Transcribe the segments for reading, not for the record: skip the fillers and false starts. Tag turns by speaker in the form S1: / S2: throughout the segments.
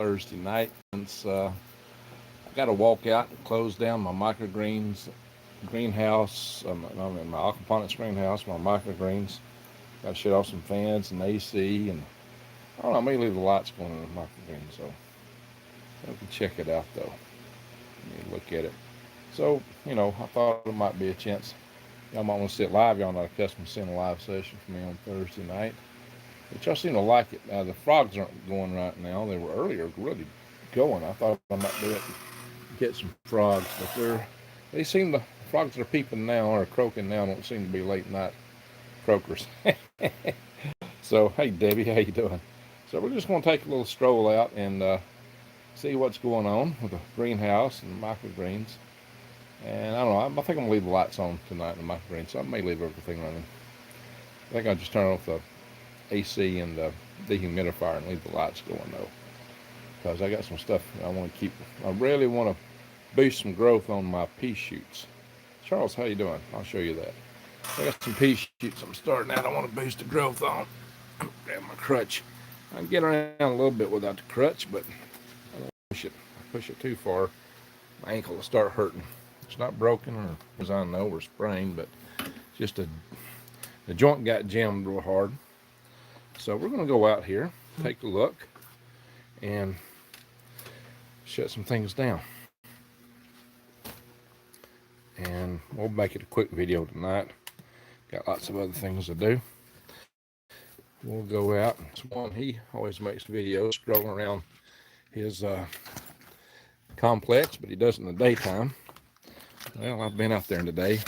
S1: Thursday night. Since I got to walk out and close down my microgreens greenhouse. I'm in my aquaponics greenhouse, my microgreens. Got to shut off some fans and AC, and I don't know, I may leave the lights going in the microgreens, so we can check it out though. Let me look at it. So, I thought it might be a chance. Y'all might want to sit live. Y'all not accustomed to seeing a live session from me on Thursday night. But y'all seem to like it. The frogs aren't going right now. They were earlier really going. I thought I might do it and get some frogs, but they seem to, frogs that are peeping now or croaking now don't seem to be late night croakers. So, hey Debbie, how you doing? So we're just going to take a little stroll out and see what's going on with the greenhouse and the microgreens. And I don't know, I think I'm going to leave the lights on tonight in the microgreens, so I may leave everything running. I think I'll just turn off the AC and the dehumidifier and leave the lights going though, because I got some stuff I want to keep. I really want to boost some growth on my pea shoots. Charles, how you doing? I'll show you that. I got some pea shoots I'm starting out. I want to boost the growth on. Grab my crutch. I can get around a little bit without the crutch, but I don't push it. I push it too far, my ankle will start hurting. It's not broken, or as I know, or sprained, but just the joint got jammed real hard. So we're going to go out here, take a look, and shut some things down. And we'll make it a quick video tonight. Got lots of other things to do. We'll go out. He always makes videos strolling around his complex, but he does it in the daytime. Well, I've been out there today,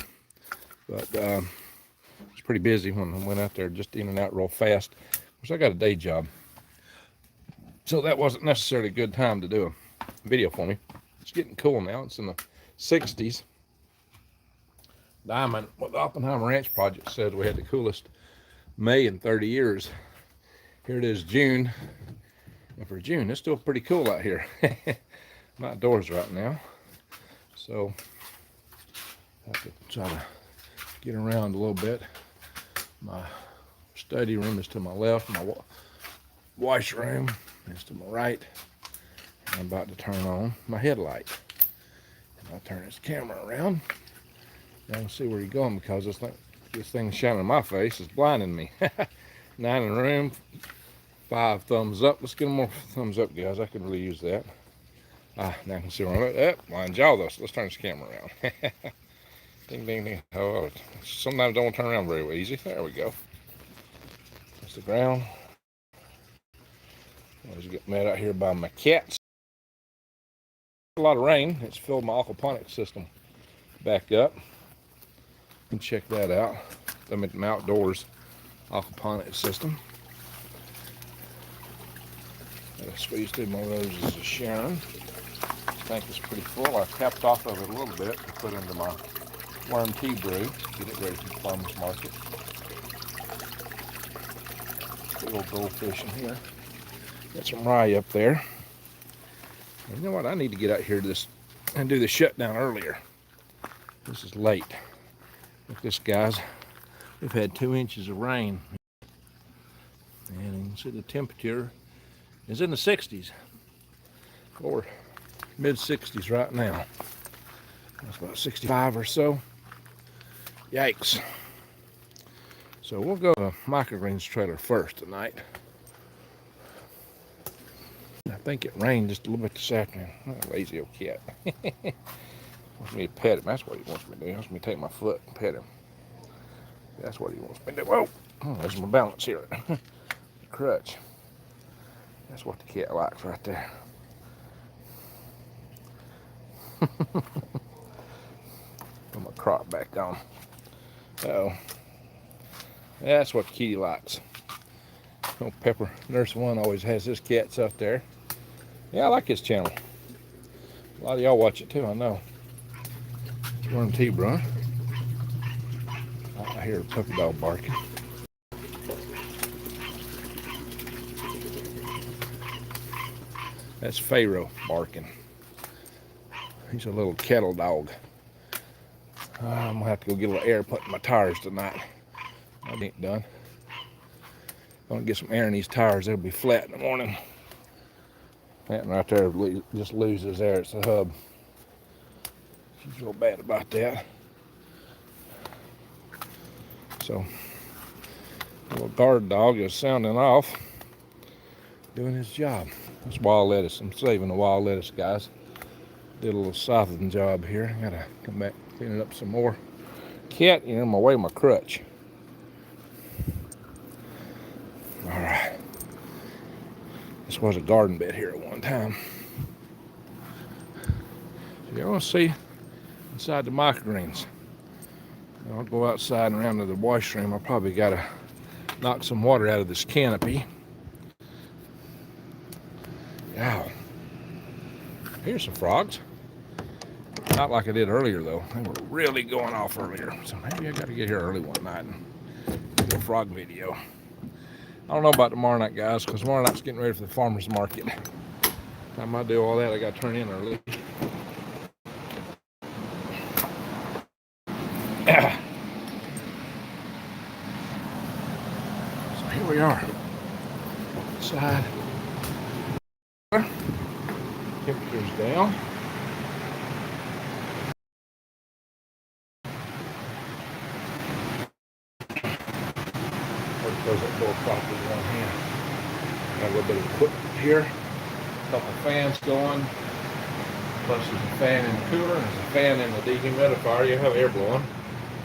S1: but it's pretty busy when I went out there, just in and out real fast. Of course, I got a day job, so that wasn't necessarily a good time to do a video for me. It's getting cool now. It's in the 60s. Diamond, what the Oppenheimer Ranch project said we had the coolest May in 30 years. Here it is, June. And for June, it's still pretty cool out here. I'm outdoors right now, so I have to try to get around a little bit. My study room is to my left. My washroom is to my right. I'm about to turn on my headlight. And I'll turn this camera around. I can see where you're going, because this thing shining in my face is blinding me. 9 in the room, 5 thumbs up. Let's get more thumbs up, guys. I could really use that. Now I can see where I'm at. Blind y'all though, so let's turn this camera around. Ding, ding, ding. Oh, sometimes don't turn around very easy. There we go. That's the ground. I always get mad out here by my cats. A lot of rain. It's filled my aquaponics system back up. You can check that out. I'm at my outdoors aquaponics system. I squeezed through my roses of Sharon. I think it's pretty full. I capped off of it a little bit to put into my worm tea brew. Get it ready for the farmer's market. Little goldfish in here. Got some rye up there. And you know what? I need to get out here to this and do the shutdown earlier. This is late. Look at this, guys. We've had 2 inches of rain. And you can see the temperature is in the 60s. Or mid 60s right now. That's about 65 or so. Yikes. So we'll go to Microgreens trailer first tonight. I think it rained just a little bit this afternoon. Oh, lazy old cat. Wants me to pet him. That's what he wants me to do. He wants me to take my foot and pet him. That's what he wants me to do. Whoa! Oh, there's my balance here. The crutch. That's what the cat likes right there. Put my crop back on. Uh-oh. That's what the kitty likes. Oh, Pepper Nurse One always has his cats out there. Yeah, I like his channel. A lot of y'all watch it too, I know. Worm tea, bro. I hear a puppy dog barking. That's Pharaoh barking. He's a little kettle dog. I'm gonna have to go get a little air put in my tires tonight. That ain't done. I'm gonna get some air in these tires. They'll be flat in the morning. That right there just loses there. It's the hub. She's real bad about that. So, little guard dog is sounding off, doing his job. That's wild lettuce. I'm saving the wild lettuce, guys. Did a little scything job here. Gotta come back, clean it up some more. Cat, you're in my way, my crutch. All right. This was a garden bed here at one time. So you want to see inside the microgreens. I'll go outside and around to the washroom. I probably got to knock some water out of this canopy. Wow. Here's some frogs. Not like I did earlier, though. They were really going off earlier. So maybe I got to get here early one night and do a frog video. I don't know about tomorrow night, guys, because tomorrow night's getting ready for the farmer's market. Time I do all that, I got to turn in early. So here we are. Outside. Temperature's down. There's that little prop with one hand. Got a little bit of equipment here. A couple of fans going. Plus there's a fan in the cooler and there's a fan in the dehumidifier. You have air blowing.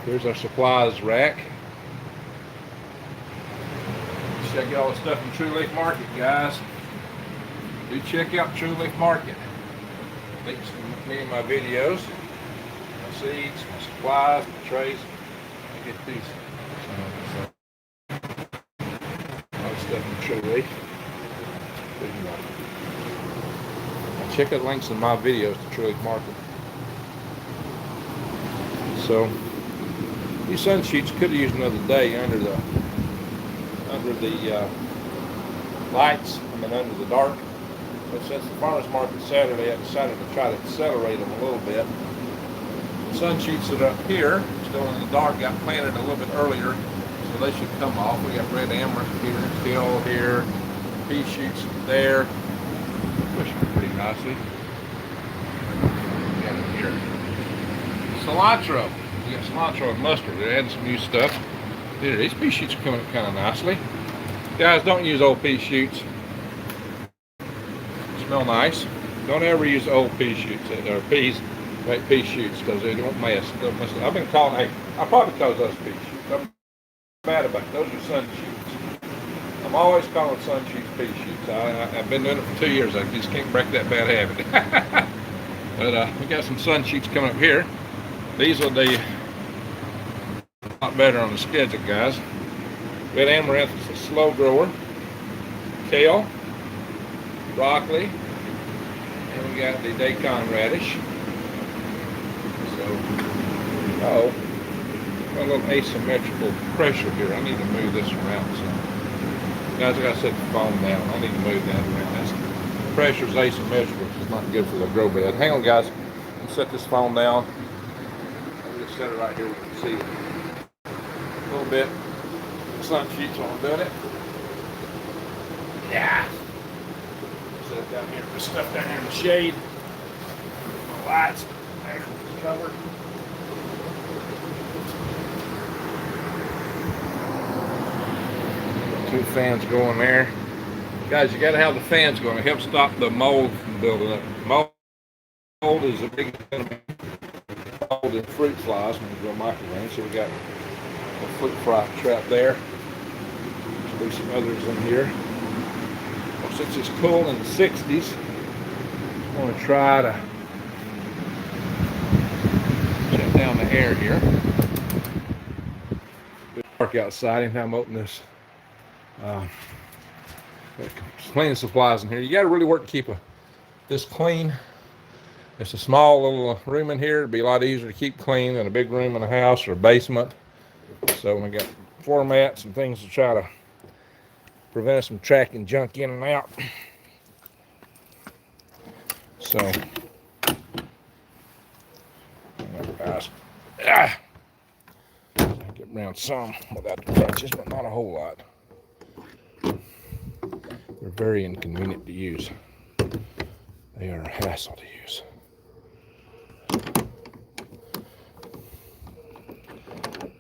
S1: Here's our supplies rack. Check out all the stuff from True Leaf Market, guys. Do check out True Leaf Market. Links to me and my videos, my seeds, my supplies, my trays. I get these. Stuff from True Leaf. Check out links in my videos to True Leaf Market. So these sun sheets could have used another day under the lights. Under the dark. But since the farmers market Saturday, I decided to try to accelerate them a little bit. The sun sheets that are up here, still in the dark, got planted a little bit earlier. So they should come off. We got red amaranth here, still here, pea shoots there. Pushing pretty nicely. We got it here. Cilantro. We got cilantro and mustard. They're adding some new stuff. Here, these pea shoots are coming up kind of nicely. Guys, don't use old pea shoots. Smell nice. Don't ever use old pea shoots or peas, like pea shoots, because they don't mess. I've been calling. Hey, I probably call those pea shoots. Bad about it. Those are sun shoots. I'm always calling sun shoots pea shoots. I've been doing it for 2 years. I just can't break that bad habit. But we got some sun shoots coming up here. These will be a lot better on the schedule, guys. Red amaranth is a slow grower. Kale, broccoli, and we got the daikon radish. So, a little asymmetrical pressure here. I need to move this around. So, guys, I got to set the phone down. I need to move that around. The pressure's asymmetrical, which is not good for the grow bed. Hang on, guys. I'll set this phone down. I'll just set it right here. We can see it a little bit. The sun sheets while I'm doing it. Yeah. Set it down here. Put stuff down here in the shade. My lights. Everything's covered. Two fans going there. Guys, you got to have the fans going to help stop the mold from building up. Mold is a big enemy. Mold in fruit flies when you grow microgreens. So we got a fruit fly trap there. There's some others in here. Well, since it's cool in the 60s, I want to try to shut down the air here. It's dark outside. Anytime I open this. Cleaning supplies in here. You got to really work to keep this clean. It's a small little room in here. It'd be a lot easier to keep clean than a big room in a house or a basement. So we got floor mats and things to try to prevent us from tracking junk in and out. So, guys, get around some without the crutches, but not a whole lot. They're very inconvenient to use. They are a hassle to use.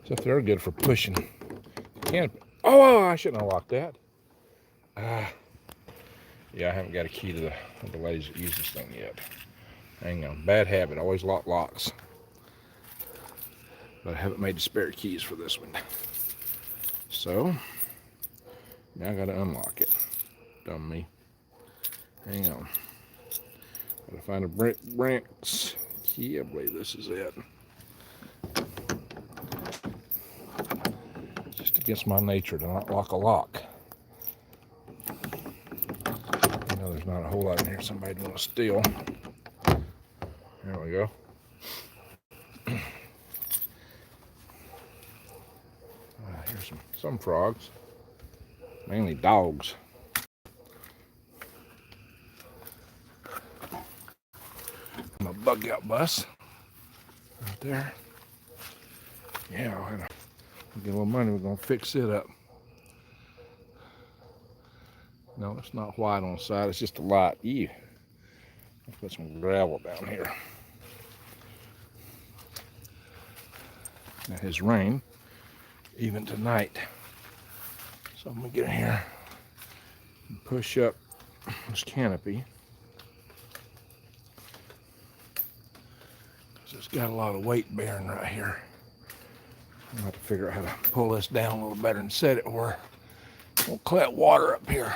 S1: Except they're good for pushing. Oh, I shouldn't have locked that. Yeah, I haven't got a key to the ladies that use this thing yet. Hang on, bad habit, always lock locks. But I haven't made the spare keys for this one. So, now I gotta unlock it. Dumb me. Hang on. Gotta find a Brinks key, I believe this is it. It's just against my nature to not lock a lock. I know there's not a whole lot in here somebody'd want to steal. There we go. Here's some frogs, mainly dogs. My bug out bus right there. Yeah, I'll have to get a little money. We're gonna fix it up. No, it's not white on the side. It's just a light. Ew. Let's put some gravel down here. It has rained even tonight. So I'm gonna get in here and push up this canopy. Because it's got a lot of weight bearing right here. I'm gonna have to figure out how to pull this down a little better and set it where it won't collect water up here.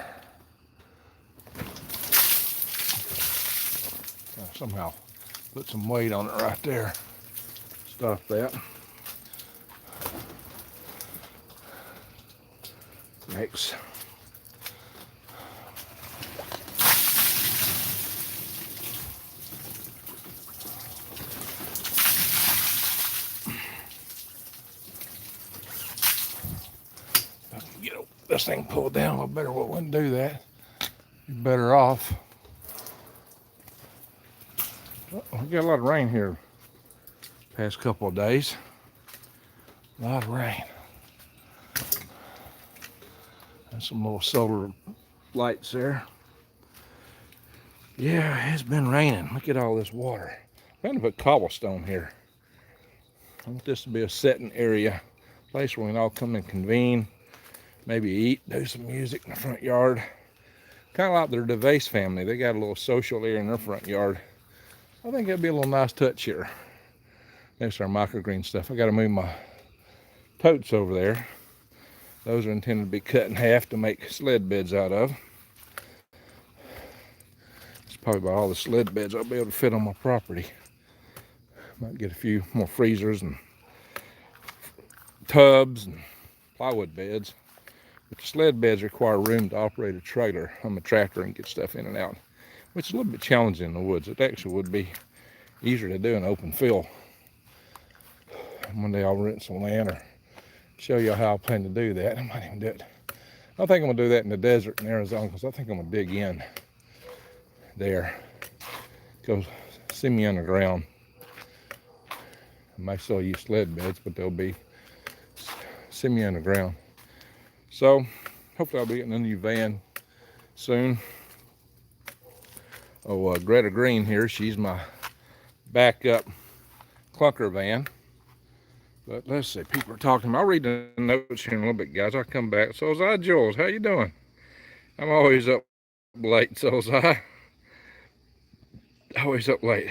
S1: Somehow put some weight on it right there. Stop that. Makes get this thing pulled down a little better. Well, wouldn't do that. You're better off. We got a lot of rain here past couple of days. A lot of rain. And some little solar lights there. Yeah, it's been raining. Look at all this water. I'm going to put cobblestone here. I want this to be a setting area, place where we can all come and convene, maybe eat, do some music in the front yard. Kind of like the DeVase family. They got a little social area in their front yard. I think that'd be a little nice touch here. Next our microgreen stuff. I got to move my totes over there. Those are intended to be cut in half to make sled beds out of. It's probably about all the sled beds I'll be able to fit on my property. Might get a few more freezers and tubs and plywood beds. But the sled beds require room to operate a trailer on the tractor and get stuff in and out, which is a little bit challenging in the woods. It actually would be easier to do in open field. One day I'll rent some land or show you how I plan to do that. I might even do it. I think I'm gonna do that in the desert in Arizona because I think I'm gonna dig in there. Go semi underground. I might still use sled beds, but they'll be semi underground. So hopefully I'll be getting a new van soon. Oh, Greta Green here. She's my backup clunker van. But let's see, people are talking. I'll read the notes here in a little bit, guys. I'll come back. So is I, Jules. How you doing? I'm always up late, so is I. Always up late.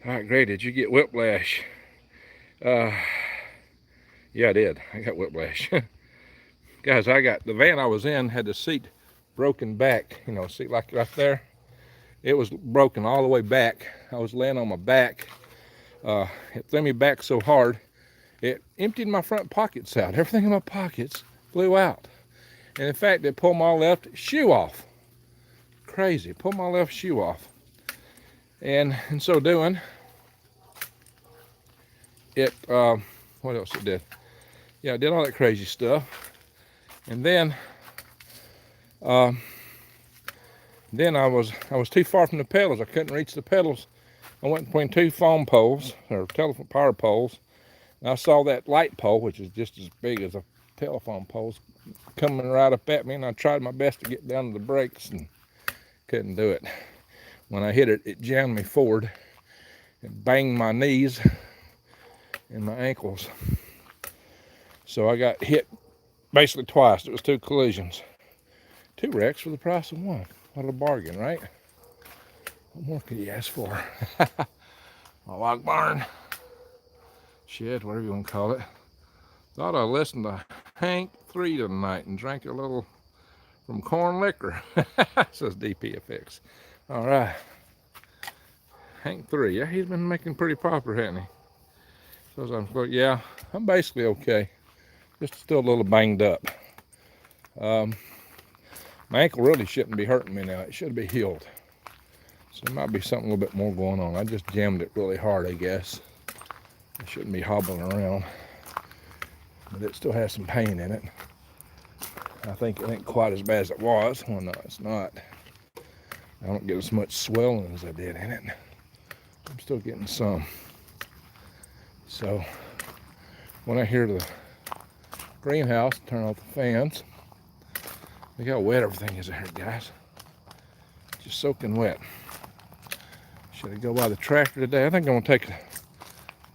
S1: All right, great. Did you get whiplash? Yeah, I did. I got whiplash. Guys, I got the van I was in had the seat broken back. You know, seat like right there. It was broken all the way back. I was laying on my back. It threw me back so hard, it emptied my front pockets out. Everything in my pockets flew out. And in fact, it pulled my left shoe off. Crazy, pulled my left shoe off. And in so doing, it, what else it did? Yeah, it did all that crazy stuff. And then I was too far from the pedals. I couldn't reach the pedals. I went between two phone poles, or telephone power poles, and I saw that light pole, which is just as big as a telephone pole, coming right up at me, and I tried my best to get down to the brakes and couldn't do it. When I hit it, it jammed me forward and banged my knees and my ankles. So I got hit basically twice. It was 2 collisions. 2 wrecks for the price of 1. What a bargain, right? What more could you ask for? My log barn, shed, whatever you want to call it. Thought I listened to Hank 3 tonight and drank a little from corn liquor. Says DPFX. All right. Hank 3. Yeah, he's been making pretty popular, hasn't he? So yeah, I'm basically okay. Just still a little banged up. My ankle really shouldn't be hurting me now. It should be healed. So there might be something a little bit more going on. I just jammed it really hard, I guess. I shouldn't be hobbling around. But it still has some pain in it. I think it ain't quite as bad as it was. Well, no, it's not. I don't get as much swelling as I did in it. I'm still getting some. So when I hear the greenhouse, turn off the fans. Look how wet everything is there, guys. Just soaking wet. Should I go by the tractor today? I think I'm gonna take I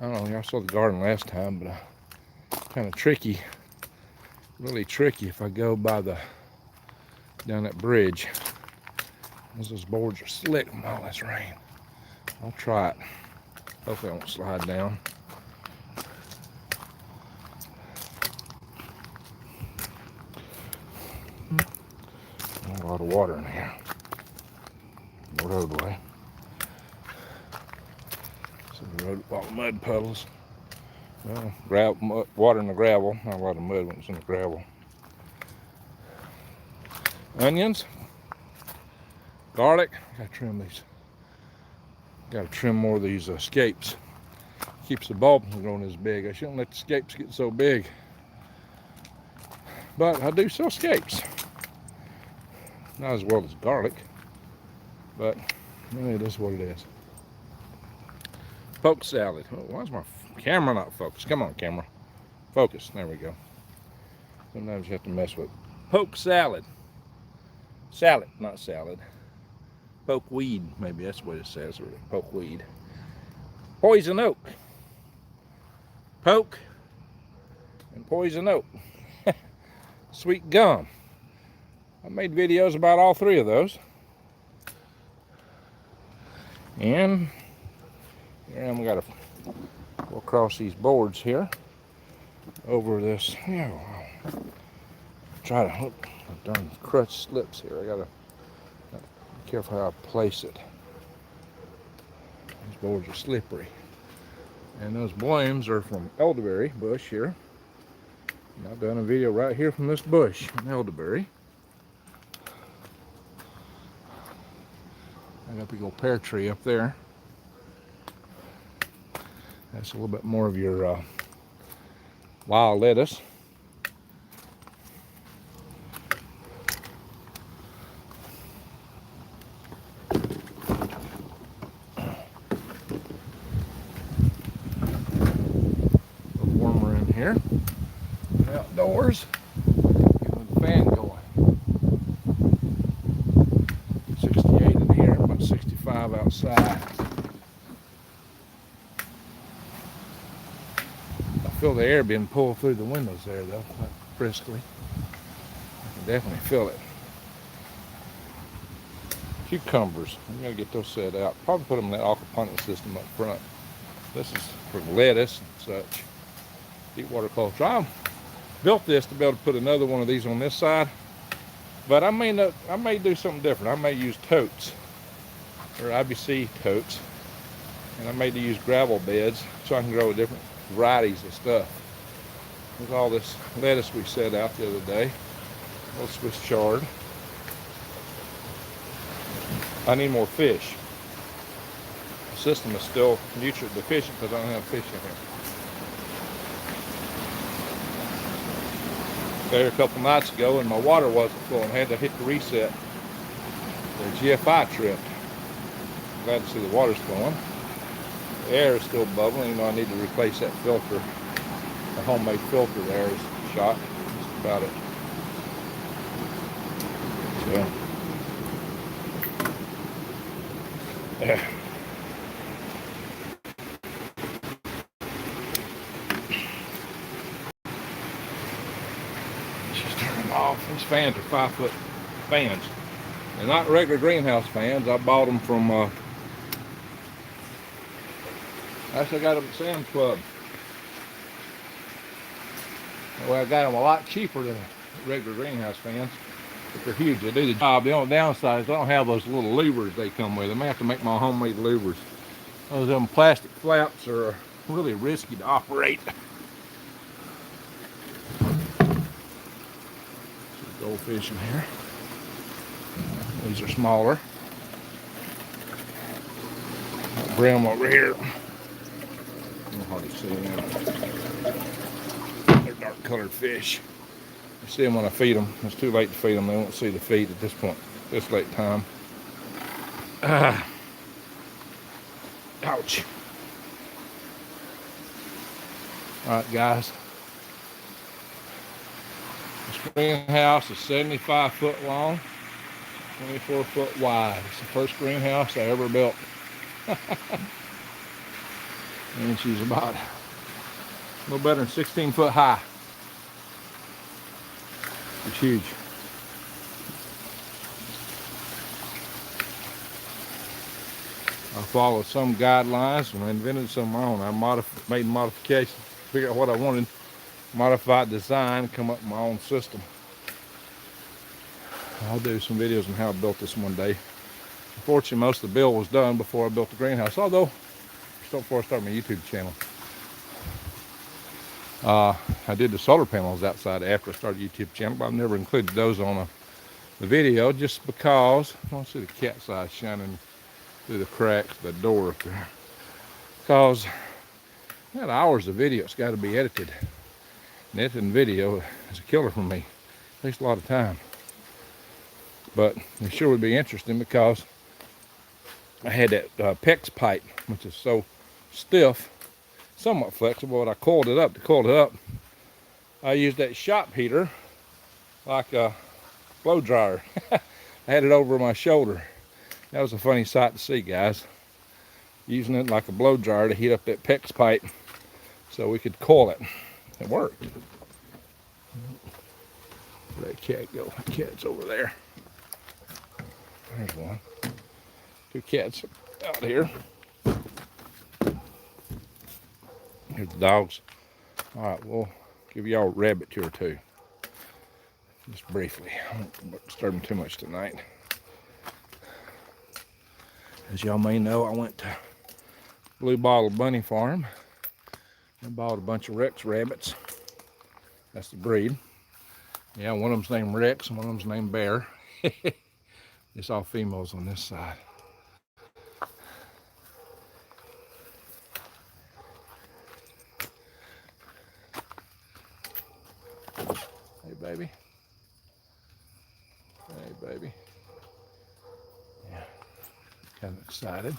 S1: don't know, y'all saw the garden last time, but kind of tricky, really tricky if I go by down that bridge. Those boards are slick from all this rain. I'll try it. Hopefully I won't slide down. A lot of water in here. No roadway. So the road, all the mud puddles. Well, water in the gravel. Not a lot of mud when it's in the gravel. Onions. Garlic. Gotta trim these. Gotta trim more of these scapes. Keeps the bulb from growing as big. I shouldn't let the scapes get so big. But I do sell scapes. Not as well as garlic, but it is what it is. Poke salad. Oh, why is my camera not focused? Come on, camera. Focus. There we go. Sometimes you have to mess with poke salad. Salad, not salad. Poke weed, maybe that's what it says. Poke weed. Poison oak. Poke and poison oak. Sweet gum. I made videos about all 3 of those. And here we got to go across these boards here over this. Try to look, darn crutch slips here. I gotta be careful how I place it. These boards are slippery. And those blooms are from elderberry bush here. And I've done a video right here from this bush, an elderberry. I got a big old pear tree up there. That's a little bit more of your wild lettuce. A little warmer in here. Outdoors. Getting the fan going. 68 in here, about 65 outside. I feel the air being pulled through the windows there though, quite briskly. I can definitely feel it. Cucumbers, I gotta get those set out. Probably put them in that aquaponics system up front. This is for lettuce and such. Deep water culture. I built this to be able to put another one of these on this side. But I may do something different. I may use totes, or IBC totes, and I may use gravel beds so I can grow different varieties of stuff. There's all this lettuce we set out the other day, a little Swiss chard. I need more fish. The system is still nutrient deficient because I don't have fish in here. There a couple nights ago and my water wasn't flowing. I had to hit the reset. The GFI tripped. Glad to see the water's flowing. The air is still bubbling, even though I need to replace that filter. The homemade filter there is shot. That's about it. So, Just turn them off. These fans are 5-foot fans. They're not regular greenhouse fans. I bought them from, actually I got them at Sam's Club. Well, I got them a lot cheaper than regular greenhouse fans, but they're huge. They do the job. The only downside is I don't have those little louvers they come with. I may have to make my homemade louvers. Those them plastic flaps are really risky to operate. Some goldfish in here. These are smaller. Brim over here. You can hardly see them. They're dark colored fish. You see them when I feed them. It's too late to feed them. They won't see the feed at this point, this late time. Ouch. Alright guys. This greenhouse is 75 foot long, 24 foot wide. It's the first greenhouse I ever built. And she's about a little better than 16 foot high. It's huge. I followed some guidelines and I invented some of my own. I made modifications, figured out what I wanted, modified design, come up with my own system. I'll do some videos on how I built this one day. Unfortunately, most of the build was done before I built the greenhouse, although before I started my YouTube channel. I did the solar panels outside after I started the YouTube channel, but I've never included those on the video just because I want to see the cat's eye shining through the cracks of the door up there. Because I got hours of video, it's got to be edited. And editing video is a killer for me. It takes a lot of time. But it sure would be interesting because I had that PEX pipe, which is so stiff, somewhat flexible, but I coiled it up. To coil it up, I used that shop heater like a blow dryer. I had it over my shoulder. That was a funny sight to see, guys. Using it like a blow dryer to heat up that PEX pipe so we could coil it. It worked. Where'd that cat go? The cat's over there. There's one. Two cats out here. Here's the dogs. All right, we'll give y'all a rabbit tour too. Just briefly. I won't disturb them too much tonight. As y'all may know, I went to Blue Bottle Bunny Farm and bought a bunch of Rex rabbits. That's the breed. Yeah, one of them's named Rex and one of them's named Bear. It's all females on this side. Hey, baby. Hey, baby. Yeah, kind of excited.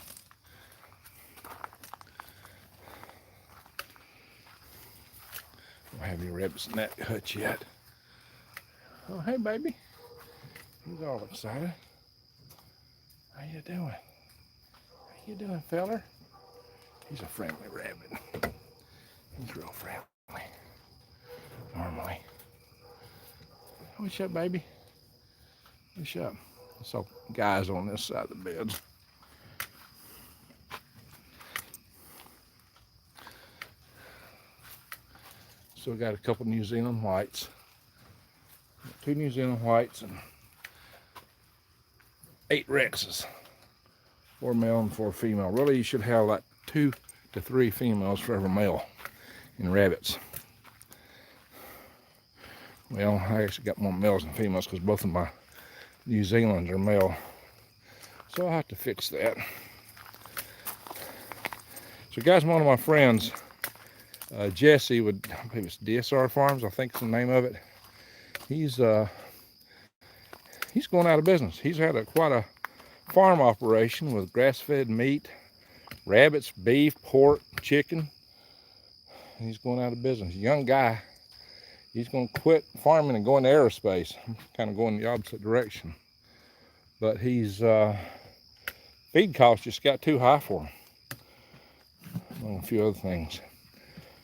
S1: Don't have any rabbits in that hutch yet. Oh, hey, baby. He's all excited. How you doing? How you doing, feller? He's a friendly rabbit. He's real friendly. Normally. What's up, baby? What's up? I saw guys on this side of the bed. So we got a couple New Zealand whites. 2 New Zealand whites and 8 Rexes. 4 male and 4 female. Really, you should have like 2 to 3 females for every male in rabbits. Well, I actually got more males than females because both of my New Zealanders are male. So I'll have to fix that. So guys, one of my friends, Jesse, I believe it's DSR Farms, I think is the name of it. He's going out of business. He's had quite a farm operation with grass-fed meat, rabbits, beef, pork, chicken. He's going out of business. Young guy. He's going to quit farming and go into aerospace. I'm kind of going the opposite direction. But he's feed costs just got too high for them, among a few other things.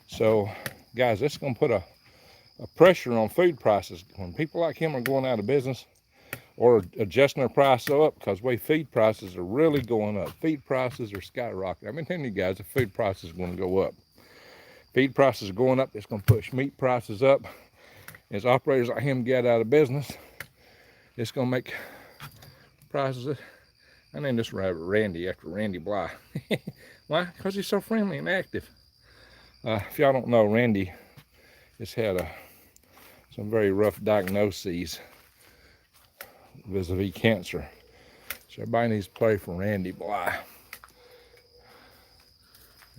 S1: So, guys, this is going to put a pressure on food prices. When people like him are going out of business or adjusting their price up, because the way feed prices are really going up. Feed prices are skyrocketing. I've been telling you guys the food prices are going to go up. Feed prices are going up. It's going to push meat prices up. As operators like him get out of business, it's going to make prices. I named this rabbit Randy after Randy Bly. Why? Because he's so friendly and active. If y'all don't know, Randy has had some very rough diagnoses vis-a-vis cancer. So everybody needs to play for Randy Bly.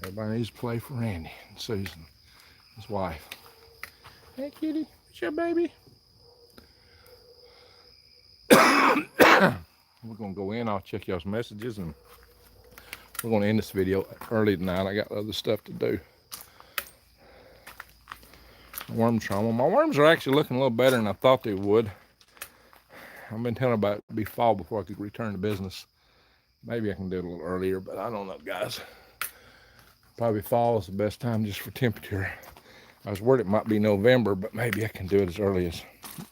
S1: Everybody needs to play for Randy and Susan, his wife. Hey, kitty, it's your baby. We're going to go in. I'll check y'all's messages, and we're going to end this video early tonight. I got other stuff to do. Worm trauma. My worms are actually looking a little better than I thought they would. I've been telling about it would be fall before I could return to business. Maybe I can do it a little earlier, but I don't know, guys. Probably fall is the best time just for temperature. I was worried it might be November, but maybe I can do it as early as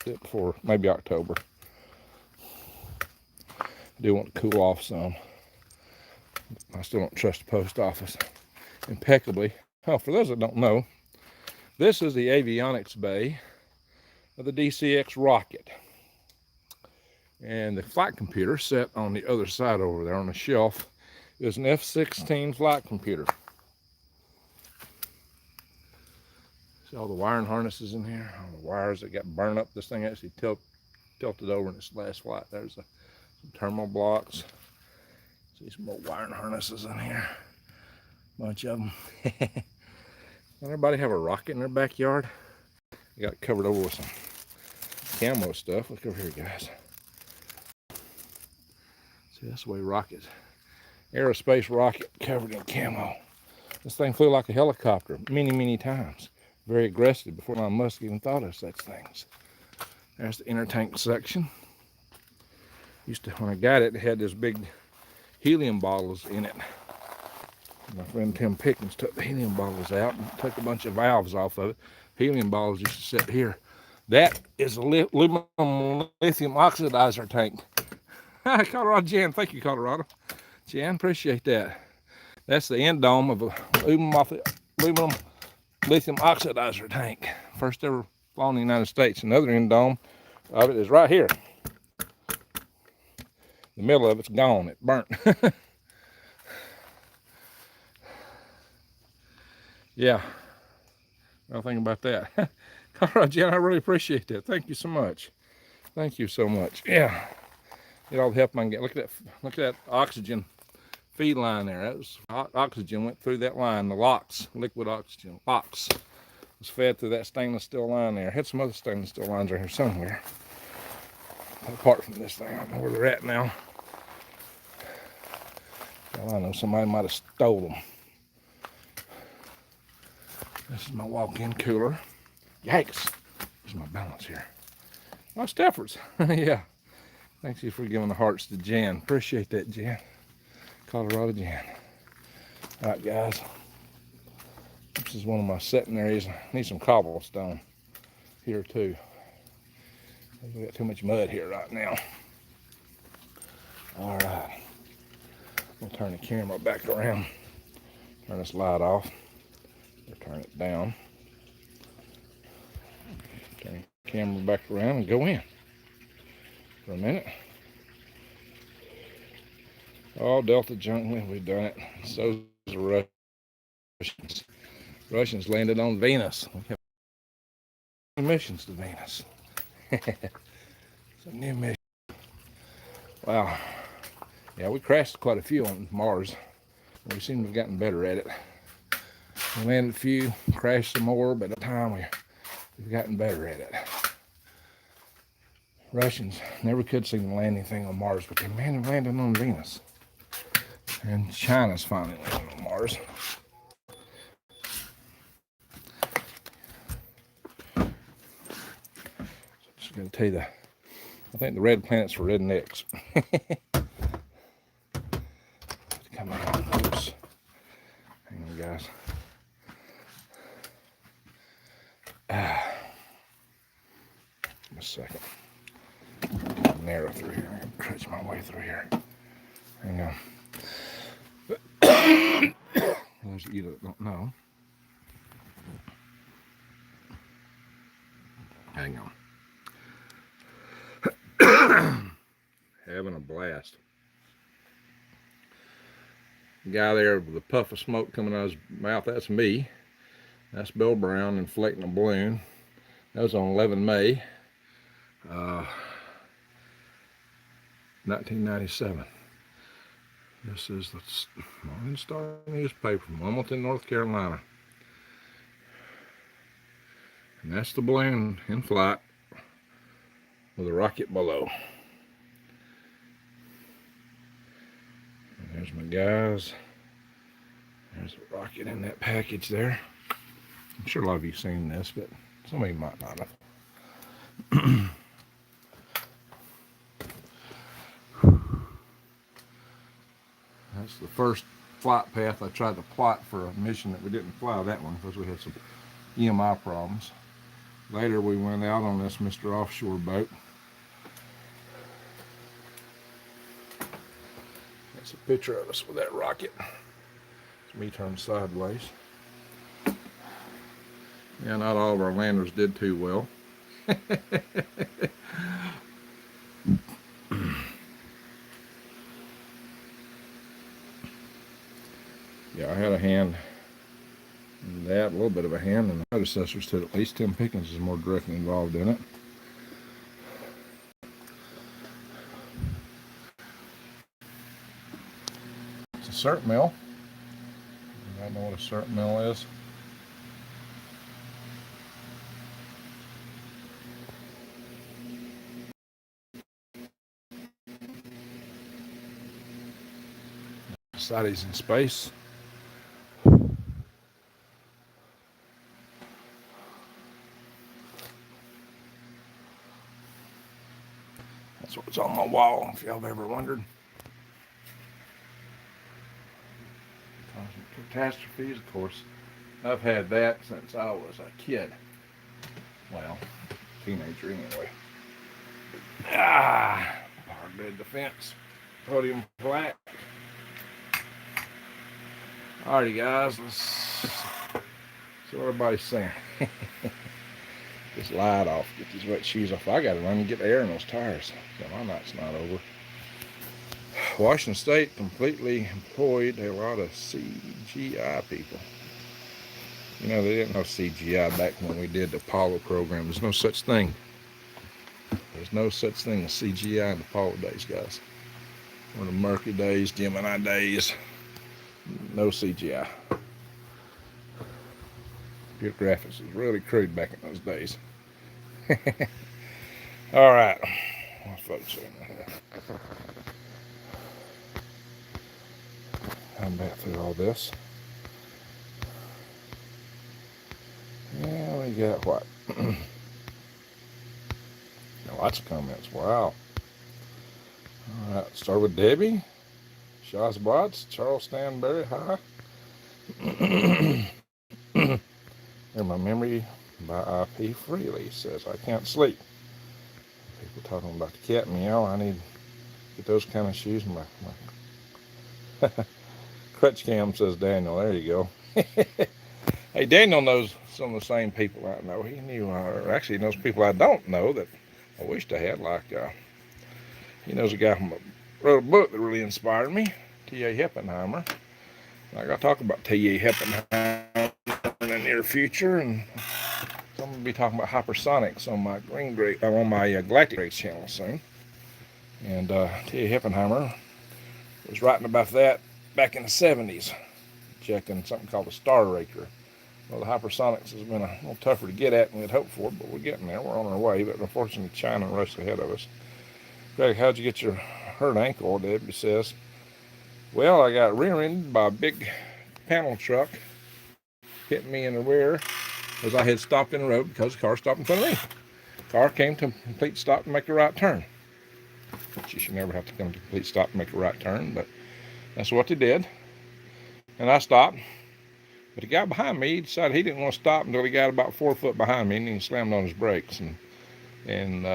S1: before, maybe October. I do want to cool off some. I still don't trust the post office impeccably. Oh, for those that don't know, this is the avionics bay of the DCX rocket. And the flight computer set on the other side over there on the shelf is an F-16 flight computer. See all the wiring harnesses in here, all the wires that got burned up. This thing actually tilted over in its last flight. There's some terminal blocks. See some more wiring harnesses in here. Bunch of them. Doesn't everybody have a rocket in their backyard? I got it covered over with some camo stuff. Look over here, guys. See, that's the way rockets. Aerospace rocket covered in camo. This thing flew like a helicopter many, many times. Very aggressive before Elon Musk even thought of such things. There's the inner tank section. When I got it, it had this big helium bottles in it. My friend Tim Pickens took the helium bottles out and took a bunch of valves off of it. Helium bottles used to sit here. That is a lithium oxidizer tank. Colorado Jan, thank you, Colorado. Jan, appreciate that. That's the end dome of a aluminum lithium oxidizer tank. First ever flown in the United States. Another end dome of it is right here. The middle of it's gone. It burnt. Yeah. I'll think about that. Colorado Jan, I really appreciate that. Thank you so much. Thank you so much. Yeah. Get all the help I can get. Look at that oxygen feed line there. That was oxygen went through that line. The LOX, liquid oxygen, LOX, was fed through that stainless steel line there. I had some other stainless steel lines right here somewhere. Apart from this thing, I don't know where they're at now. Well, I know somebody might have stole them. This is my walk-in cooler. Yikes! There's my balance here. Oh, Steffords. Yeah. Thank you for giving the hearts to Jan. Appreciate that, Jan. Colorado Jan. All right, guys. This is one of my setting areas. I need some cobblestone here, too. We got too much mud here right now. All right. We'll turn the camera back around. Turn this light off. Or turn it down. Turn the camera back around and go in for a minute. Oh, Delta Junk, we've done it. So is the Russians. Russians landed on Venus. We have missions to Venus. Some new mission. Wow. Yeah, we crashed quite a few on Mars. We seem to have gotten better at it. We landed a few, crashed some more, but at the time we've gotten better at it. Russians never could seem to land anything on Mars, but they landed on Venus. And China's finally landed on Mars. So just going to tell you I think the red planet's for rednecks. Come on, oops. Hang on, guys. A second. Narrow through here. I'm gonna crunch my way through here. Hang on. Those of you that don't know. Hang on. Having a blast. The guy there with the puff of smoke coming out of his mouth, that's me. That's Bill Brown inflating a balloon. That was on 11 May, 1997. This is the Morning Star newspaper from Wilmington, North Carolina. And that's the balloon in flight with a rocket below. And there's my guys. There's a rocket in that package there. I'm sure a lot of you have seen this, but some of you might not have. That's the first flight path I tried to plot for a mission that we didn't fly that one because we had some EMI problems. Later we went out on this Mr. Offshore boat. That's a picture of us with that rocket. It's me turned sideways. Yeah, not all of our landers did too well. Yeah, I had a hand in that, a little bit of a hand, and the predecessors to it. At least Tim Pickens is more directly involved in it. It's a cert mill. You guys know what a cert mill is? Society's in space. That's what's on my wall, if y'all have ever wondered. Catastrophes, of course. I've had that since I was a kid. Well, teenager anyway. Power bed defense. Podium plaque. Alrighty guys, let's see what everybody's saying. This light off, get these wet shoes off. I gotta run and get air in those tires. So my night's not over. Washington State completely employed a lot of CGI people. You know, they didn't have CGI back when we did the Apollo program. There's no such thing. There's no such thing as CGI in the Apollo days, guys. Or the Mercury days, Gemini days. No CGI. Computer graphics was really crude back in those days. All right. My folks in here. I'm back through all this. Yeah, we got what? Lots of comments. Wow. All right. Start with Debbie. Shaz Bots. Charles Stanberry. Hi. In my memory by IP Freely says I can't sleep. People talking about the cat meow. I need to get those kind of shoes. My crutch cam, says Daniel. There you go. Hey, Daniel knows some of the same people I know. He knew, or actually knows people I don't know that I wished I had. Like, he knows a guy who wrote a book that really inspired me, T.A. Heppenheimer. I got to talk about T.A. Heppenheimer in the near future, and so I'm going to be talking about hypersonics on my Galactic Race channel soon. And T.A. Heppenheimer was writing about that back in the 70s, checking something called the Star Raker. Well, the hypersonics has been a little tougher to get at than we'd hoped for, but we're getting there. We're on our way, but unfortunately China rushed ahead of us. Greg, how'd you get your hurt ankle? Debbie says. Well, I got rear-ended by a big panel truck, hit me in the rear as I had stopped in the road because the car stopped in front of me. The car came to a complete stop to make a right turn. Which you should never have to come to a complete stop to make a right turn, but That's what they did. And I stopped. But the guy behind me, he decided he didn't want to stop until he got about 4 foot behind me, and he slammed on his brakes. And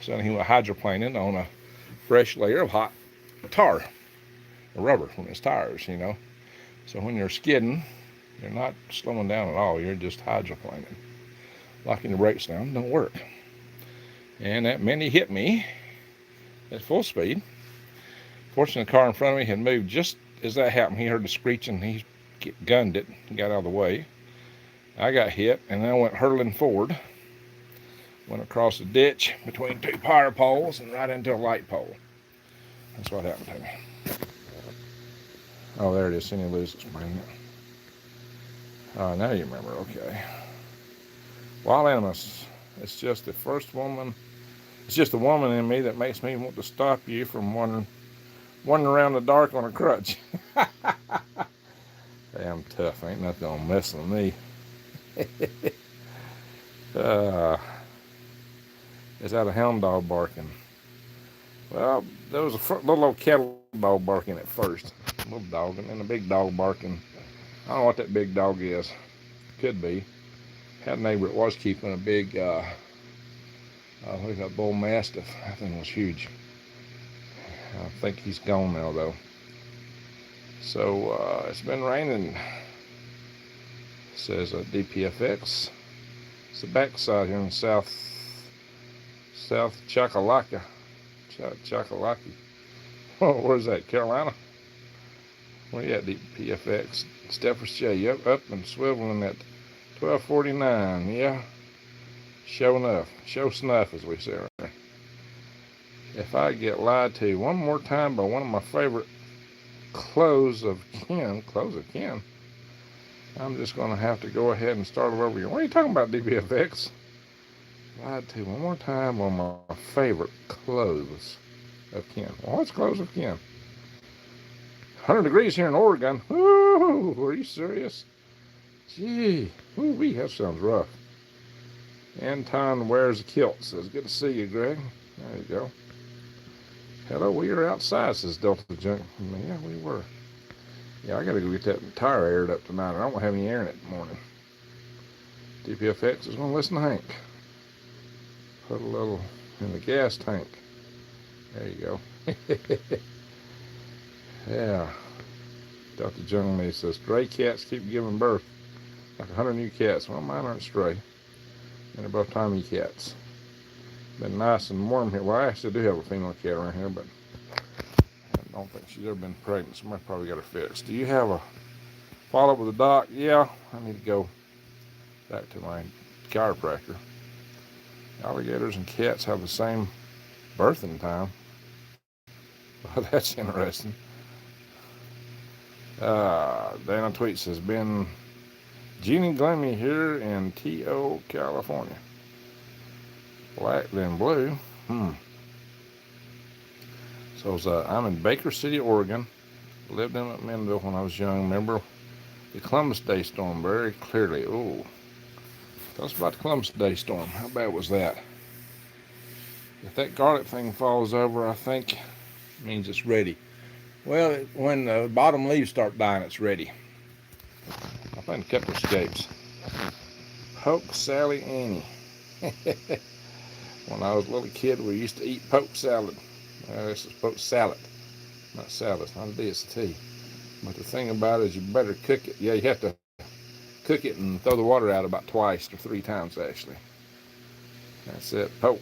S1: so he went hydroplaning on a fresh layer of hot tar, or rubber from his tires, you know. So when you're skidding, you're not slowing down at all. You're just hydroplaning. Locking the brakes down don't work. And that meant he hit me at full speed. Fortunately, the car in front of me had moved just as that happened. He heard the screeching. He gunned it and got out of the way. I got hit, and then I went hurtling forward. Went across the ditch between 2 power poles and right into a light pole. That's what happened to me. Oh, there it is. Cindy Lou's explaining it. Oh, now you remember. Okay. Wild animals. It's just the first woman. It's just the woman in me that makes me want to stop you from wandering around the dark on a crutch. Damn tough. Ain't nothing gonna mess with me. Is that a hound dog barking? Well, there was a little old cattle dog barking at first. A little dog, and then a big dog barking. I don't know what that big dog is. Could be. Had a neighbor that was keeping a big, what is that, bull mastiff. That thing was huge. I think he's gone now, though. So, it's been raining. It says DPFX. It's the backside here in South Chakalaka. Chakalaki. Oh, where's that? Carolina? Where you at, DPFX? Stephens J. Yep, up and swiveling at 1249. Yeah. Show enough. Show snuff, as we say right there. If I get lied to one more time by one of my favorite clothes of kin, I'm just going to have to go ahead and start over again. What are you talking about, DPFX? Lied to one more time on my favorite clothes of kin. Well, what's clothes of kin? 100 degrees here in Oregon. Woo! Are you serious? Gee. Woo-wee, that sounds rough. Anton wears a kilt. Says, good to see you, Greg. There you go. Hello, we are outside, says Delta Junk. Yeah, we were. Yeah, I got to go get that tire aired up tonight. I don't have any air in it in the morning. DPFX is going to listen to Hank. Put a little in the gas tank. There you go. Yeah. Dr. Jungley says, stray cats keep giving birth. Like 100 new cats. Well, mine aren't stray. And they're both tiny cats. Been nice and warm here. Well, I actually do have a female cat around here, but I don't think she's ever been pregnant. Somebody probably got her fixed. Do you have a follow-up with the doc? Yeah, I need to go back to my chiropractor. Alligators and cats have the same birthing time. Well, that's interesting. Dana Tweet says, been Jeannie Glammy here in T.O., California. Black then blue. So I'm in Baker City, Oregon. Lived in McMinnville when I was young. Remember the Columbus Day storm very clearly. Oh, tell us about the Columbus Day storm. How bad was that? If that garlic thing falls over, I think it means it's ready. Well, when the bottom leaves start dying, it's ready. I find a couple escapes. Poke Sally Annie. When I was a little kid, we used to eat poke salad. This is poke salad, not salad. It's not a D, it's a T. But the thing about it is you better cook it. Yeah, you have to cook it and throw the water out about twice or 3 times, actually. That's it, poke.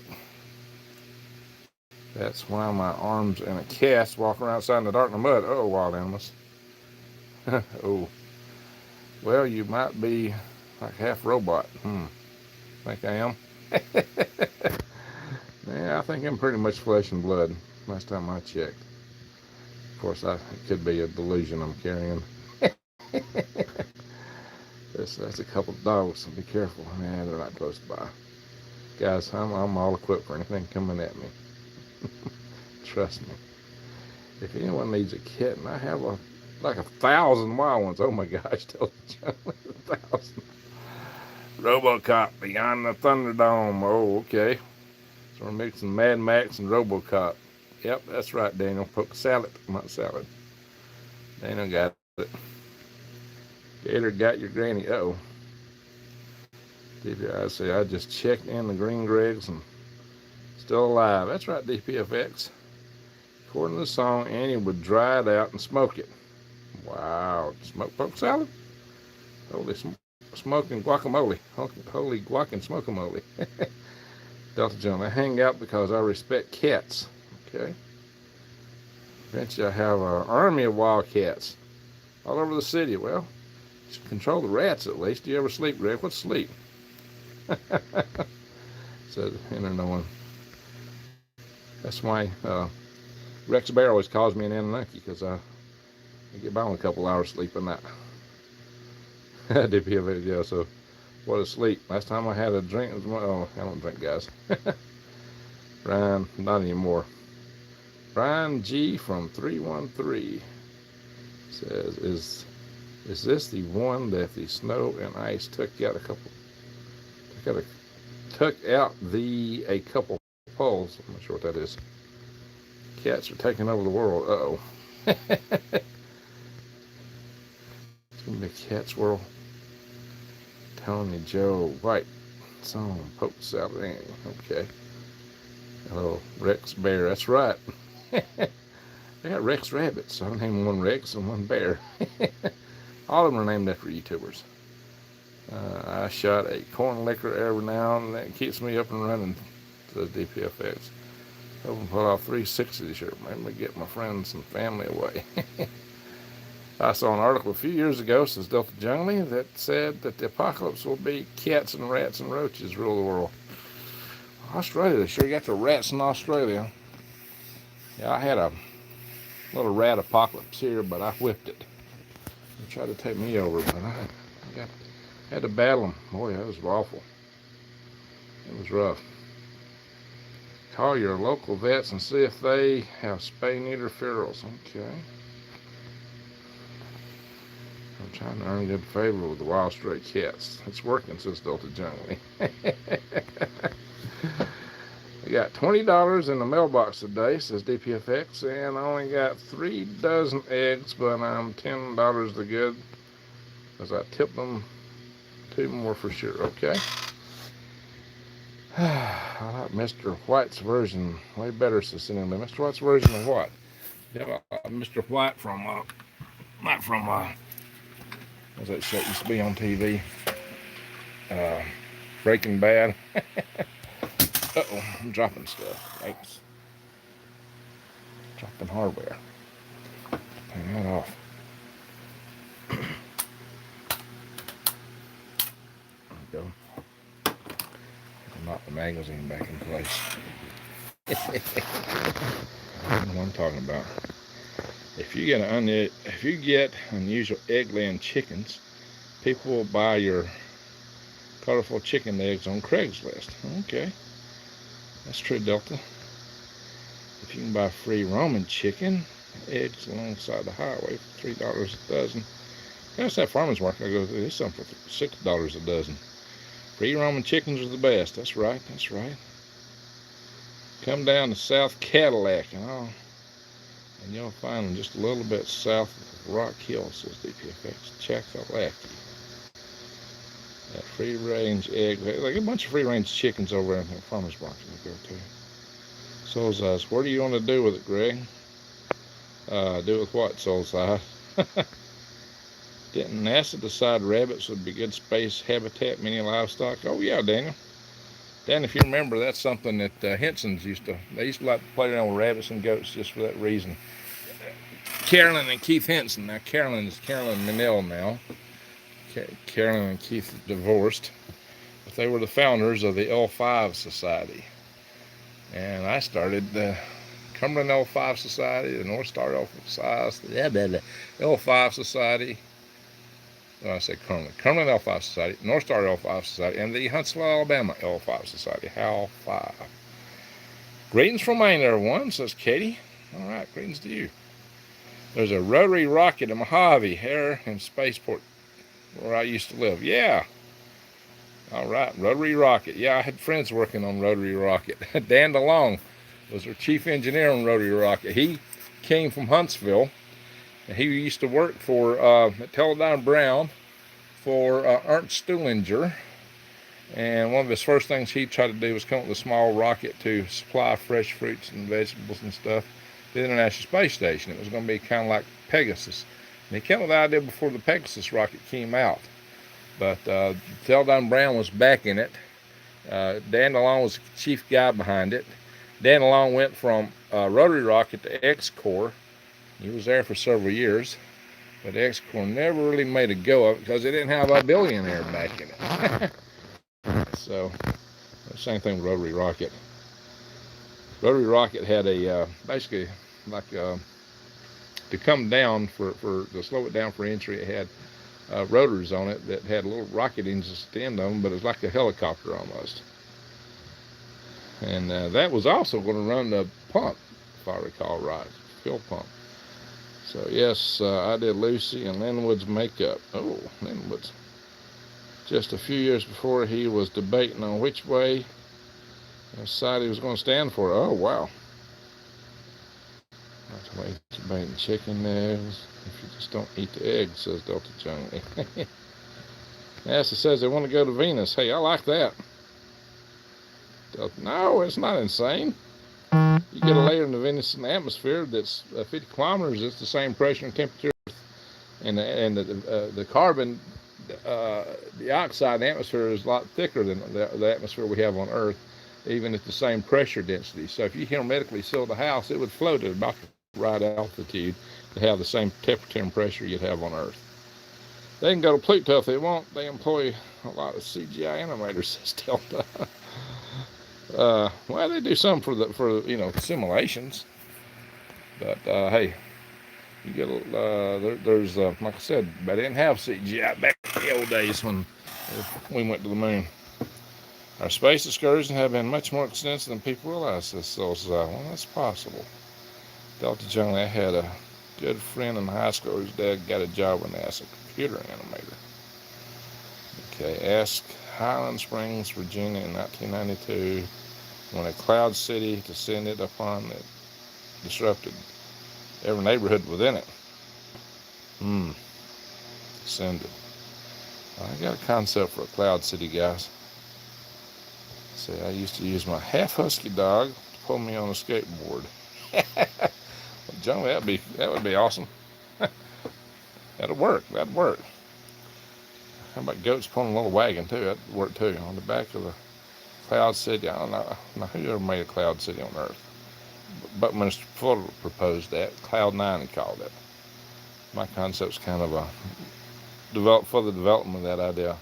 S1: That's why my arms in a cast walking around outside in the dark in the mud. Oh, wild animals. Oh. Well, you might be like half robot. Think I am? Yeah, I think I'm pretty much flesh and blood. Last time I checked. Of course, it could be a delusion I'm carrying. That's a couple of dogs, so be careful. Man, they're not close by. Guys, I'm all equipped for anything coming at me. Trust me. If anyone needs a kitten, I have like 1,000 wild ones. Oh my gosh, tell the gentleman 1,000. RoboCop Beyond the Thunderdome. Oh, okay. So we're mixing Mad Max and RoboCop. Yep, that's right, Daniel. Poke salad, not salad. Dana got it. Gator got your granny. Uh-oh. DPI say I just checked in the Green Gregs and still alive. That's right, DPFX. According to the song, Annie would dry it out and smoke it. Wow. Smoked pork salad? Holy smoking guacamole. Holy guac and smokamole. Delta John, I hang out because I respect cats. Okay. Eventually I have an army of wildcats all over the city. Well, you should control the rats at least. Do you ever sleep, Greg? What's sleep? Said inner knowing. That's why Rex Bear always calls me an Anunnaki, because I get by on a couple hours sleep a night. DPF, yeah, so what is sleep? Last time I had a drink, oh, I don't drink, guys. Brian, not anymore. Brian G from 313 says, is this the one that the snow and ice took out a couple poles? I'm not sure what that is. Cats are taking over the world. Uh-oh. It's gonna be a cat's world. Tony Joe White song poke salad. Okay. Hello, Rex Bear. That's right. They got Rex rabbits, so I named one Rex and one Bear. All of them are named after YouTubers. I shot a corn liquor every now and then. It keeps me up and running, says DPFX. Hope to pull off 360 this year. Maybe get my friends and family away. I saw an article a few years ago, says Delta Jungley, that said that the apocalypse will be cats and rats and roaches rule the world. Australia, they sure got the rats in Australia. Yeah, I had a little rat apocalypse here, but I whipped it. They tried to take me over, but I had to battle them. Boy, that was awful. It was rough. Call your local vets and see if they have spay-neuter ferals. Okay. I'm trying to earn good favor with the wild stray cats. It's working, says Delta Jungley. I got $20 in the mailbox today, says DPFX, and I only got 3 dozen eggs, but I'm $10 the good, because I tipped them 2 more for sure. Okay. I like Mr. White's version way better, says Cindy. Mr. White's version of what? Yeah, Mr. White from, not from, what's that show used to be on TV? Breaking Bad. Uh-oh, I'm dropping stuff. Thanks. Dropping hardware. Turn that off. There we go. Knock the magazine back in place. I don't know what I'm talking about. If you get unusual egg-laying chickens, people will buy your colorful chicken eggs on Craigslist. Okay, that's true, Delta. If you can buy free roaming chicken eggs alongside the highway for $3 a dozen, that's that farmer's market I go to. There's something for $6 a dozen. Free roaming chickens are the best. That's right. That's right. Come down to South Cadillac and you'll find them just a little bit south of Rock Hill, says DPFX. Chakalaki. That free range egg, like a bunch of free range chickens over in the farmer's market we go to. Soul's Eyes. What do you want to do with it, Greg? Do with what, Soul's Eyes? Didn't NASA decide rabbits would be good space habitat, many livestock? Oh yeah, Daniel. Dan, if you remember, that's something that Henson's used to like to play around with rabbits and goats just for that reason. Carolyn and Keith Henson. Now Carolyn is Carolyn Minnell now. Carolyn and Keith divorced. But they were the founders of the L5 Society. And I started the Cumberland L5 Society, the North Star L5 Society. When I say Cumberland L5 Society, North Star L5 Society, and the Huntsville, Alabama L5 Society. HAL 5. Greetings from Maine, everyone, says Katie. All right, greetings to you. There's a rotary rocket in Mojave, Air and Spaceport, where I used to live. Yeah. All right, rotary rocket. Yeah, I had friends working on rotary rocket. Dan DeLong was our chief engineer on rotary rocket. He came from Huntsville, He used to work for Teledyne Brown for Ernst Stuhlinger, and one of his first things he tried to do was come up with a small rocket to supply fresh fruits and vegetables and stuff to the International Space Station. It was going to be kind of like Pegasus. And he came up with the idea before the Pegasus rocket came out. But Teledyne Brown was backing it. Dan DeLong was the chief guy behind it. Dan DeLong went from rotary rocket to X-Core. He was there for several years. But X-Core never really made a go of it because they didn't have a billionaire backing it. So, same thing with rotary rocket. Rotary rocket had a basically like to come down for to slow it down for entry. It had rotors on it that had little rocket engines at the end of them, but it was like a helicopter almost. And that was also going to run the pump, if I recall right, fuel pump. So yes, I did Lucy and Linwood's makeup. Oh, Linwood's. Just a few years before, he was debating on which way side he was going to stand for. Oh, wow. That's why he's debating chicken eggs. If you just don't eat the eggs, says Delta Jungle. NASA says they want to go to Venus. Hey, I like that. Delta, no, it's not insane. You get a layer in the Venus atmosphere that's 50 kilometers. It's the same pressure and temperature, and the carbon dioxide in the atmosphere is a lot thicker than the atmosphere we have on Earth, even at the same pressure density. So if you hermetically seal the house, it would float at about the right altitude to have the same temperature and pressure you'd have on Earth. They can go to Pluto if they want. They employ a lot of CGI animators, says Delta. Well, they do some for simulations, but hey, you get there's like I said, they didn't have CGI back in the old days when we went to the moon. Our space excursions have been much more extensive than people realize. Well, that's possible. Delta Jungle, I had a good friend in high school whose dad got a job with NASA, computer animator. Okay, ask Highland Springs, Virginia in 1992 when a cloud city descended upon it, disrupted every neighborhood within it. Descended. I got a concept for a cloud city, guys. See, I used to use my half husky dog to pull me on a skateboard. Well, John, that would be awesome. That'd work. How about goats pulling a little wagon too? That'd work too. On the back of the cloud city. I don't know who ever made a cloud city on Earth. Buckminster Fuller proposed that. Cloud 9 he called it. My concept's kind of further development of that idea.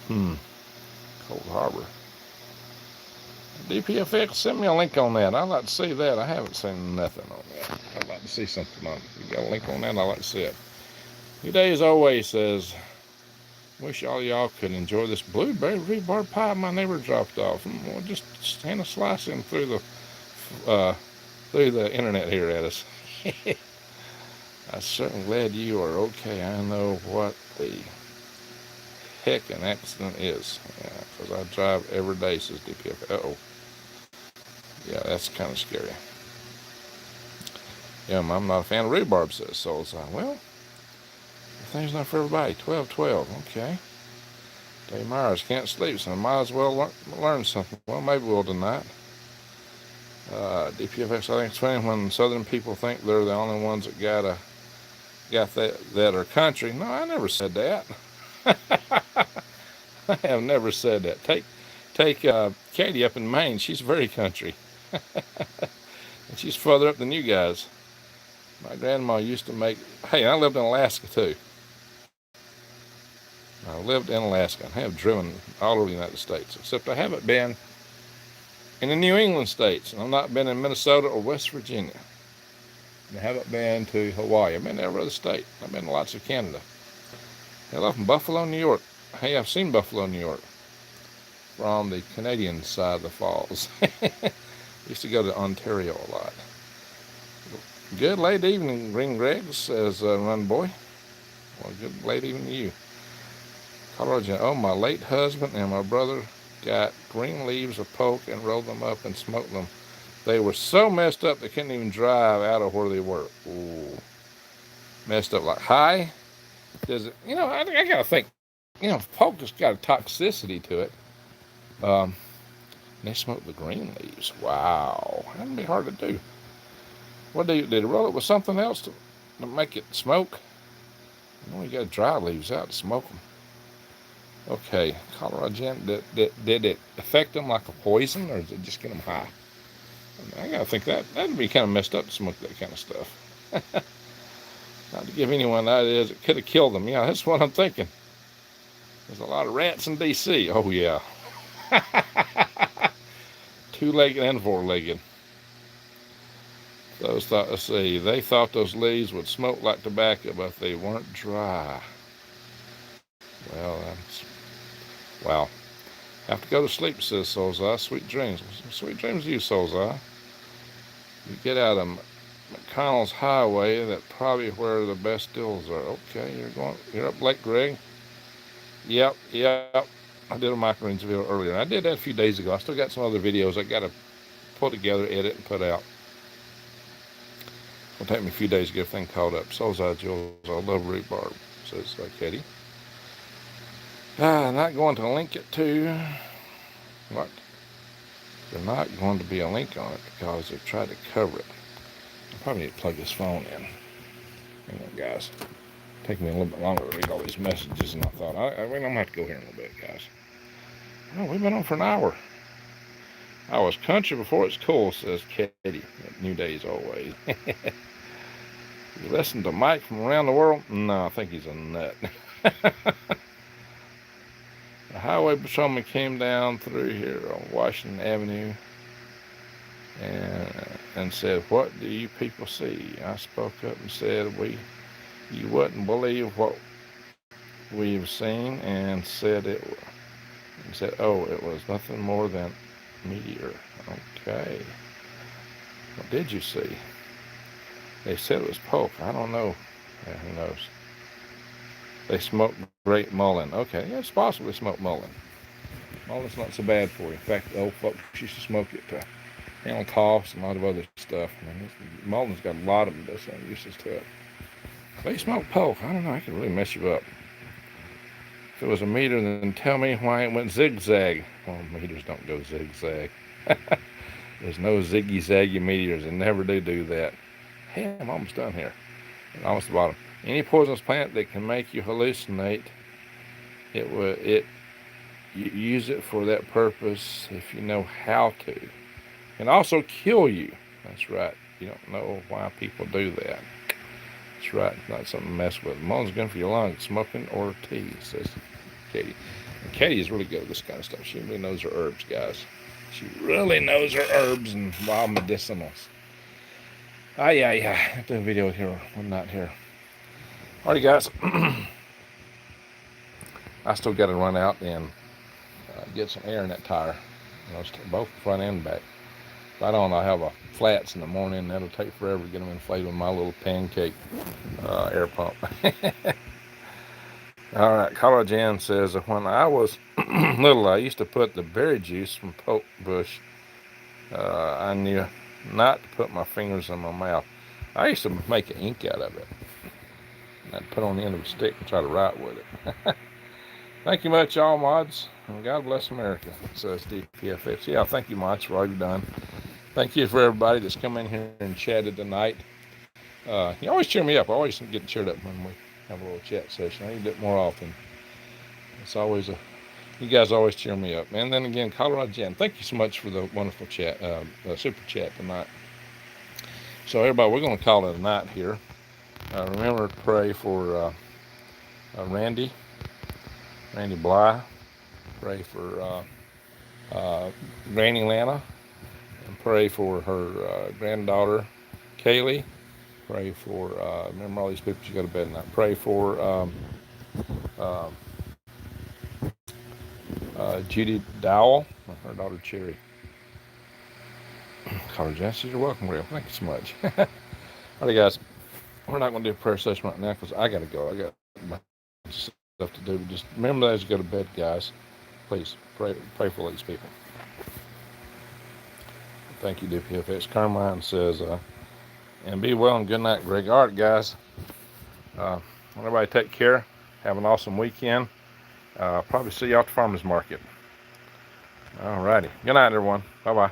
S1: Cold Harbor. DPFX, send me a link on that. I'd like to see that. I haven't seen nothing on that. I'd like to see something on it. You got a link on that? I'd like to see it. Good day as always, says, wish all y'all could enjoy this blueberry rhubarb pie my neighbor dropped off. We'll just stand a slice in through the internet here at us. I'm certainly glad you are okay. I know what the heck an accident is. Yeah, because I drive every day, says DPF. Uh-oh. Yeah, that's kind of scary. Yeah, I'm not a fan of rhubarb, says Soul Sign. Well, things not for everybody. 12-12. Okay. Dave Myers can't sleep, so I might as well learn something. Well, maybe we'll tonight. DPFX, I think it's funny when Southern people think they're the only ones that got that are country. No, I never said that. I have never said that. Take Katie up in Maine. She's very country. And she's further up than you guys. My grandma used to make... Hey, I lived in Alaska, too. I lived in Alaska. I have driven all over the United States, except I haven't been in the New England states. And I've not been in Minnesota or West Virginia. And I haven't been to Hawaii. I've been to every other state. I've been to lots of Canada. Hello from Buffalo, New York. Hey, I've seen Buffalo, New York from the Canadian side of the falls. Used to go to Ontario a lot. Good late evening, Green Greg, says Run Boy. Well, good late evening to you. Colorado, oh, my late husband and my brother got green leaves of poke and rolled them up and smoked them They were so messed up they couldn't even drive out of where they were. Ooh. Messed up like high. Does it? I gotta think. Polk just got a toxicity to it. Um, they smoked the green leaves. Wow, that'd be hard to do. What did they roll it with something else to make it smoke? You got to dry leaves out to smoke them. Okay, Colorado gin. Did it affect them like a poison, or did it just get them high? I gotta think that'd be kind of messed up to smoke that kind of stuff. Not to give anyone that is, it could have killed them. Yeah, that's what I'm thinking. There's a lot of rats in D.C. Oh yeah, two-legged and four-legged. Let's see, they thought those leaves would smoke like tobacco, but they weren't dry. Well, wow. Have to go to sleep, says Soulseye. Sweet dreams. Sweet dreams to you, Soulseye. You get out of McConnell's Highway, that's probably where the best deals are. Okay, you're up Lake Greg. Yep. I did a Microgreens video earlier, and I did that a few days ago. I still got some other videos I got to pull together, edit, and put out. It'll take me a few days to get everything caught up. Soulseye Jules, I love rhubarb, says Katie. Not going to link it to what? There's not going to be a link on it because they've tried to cover it. I probably need to plug this phone in. Hang on, guys. Take me a little bit longer to read all these messages than I thought. I'm going to have to go here in a little bit, guys. Oh, we've been on for an hour. I was country before it's cool, says Katie. New days always. You listen to Mike from around the world? No, I think he's a nut. The highway patrolman came down through here on Washington Avenue and said, "What do you people see?" I spoke up and said, "You wouldn't believe what we've seen," and said "Oh, it was nothing more than meteor." Okay. What did you see? They said it was Polk. I don't know. Yeah, who knows? They smoked great mullein. Okay, yeah, it's possible they smoked mullein. Mullei's not so bad for you. In fact, the old folks used to smoke it to handle coughs and a lot of other stuff. Mullein's got a lot of medicinal uses to it. They smoke Polk. I don't know. I could really mess you up. If it was a meter, then tell me why it went zigzag. Well, meters don't go zigzag. There's no ziggy-zaggy meteors. They never do that. Hey, I'm almost done here. Almost the bottom. Any poisonous plant that can make you hallucinate, you use it for that purpose if you know how to. Can also kill you. That's right. You don't know why people do that. That's right. It's not something to mess with. Mullein's good for your lungs. Smoking or tea, says Katie. And Katie is really good at this kind of stuff. She really knows her herbs, guys. She really knows her herbs and wild medicinals. Yeah. I have to do a video here. I'm not here. Alrighty, guys. I still got to run out and get some air in that tire. Both front and back. If I don't, I'll have a flats in the morning. That'll take forever to get them inflated with my little pancake air pump. All right, Colorado Jan says, when I was little, I used to put the berry juice from poke bush. I knew not to put my fingers in my mouth. I used to make an ink out of it. I'd put on the end of a stick and try to write with it. Thank you much, all mods. And God bless America, says DPFX. Yeah, thank you much for all you've done. Thank you for everybody that's come in here and chatted tonight. You always cheer me up. I always get cheered up when we have a little chat session. I need to do it more often. It's always you guys always cheer me up. And then again, Colorado Jan, thank you so much for the wonderful chat, super chat tonight. So everybody, we're going to call it a night here. Remember to pray for Randy Bly. Pray for Granny Lana. And pray for her granddaughter, Kaylee. Pray for, remember all these people she go to bed tonight. Pray for Judy Dowell, her daughter Cherry. Carter Jesse, you're welcome, real. Thank you so much. All right, guys. We're not going to do a prayer session right now because I got to go. I got my stuff to do. But just remember those to go to bed, guys. Please pray for these people. Thank you, DPFX. Carmine says, and be well and good night, Greg. All right, guys. Everybody take care. Have an awesome weekend. Probably see you out the farmer's market. All righty. Good night, everyone. Bye-bye.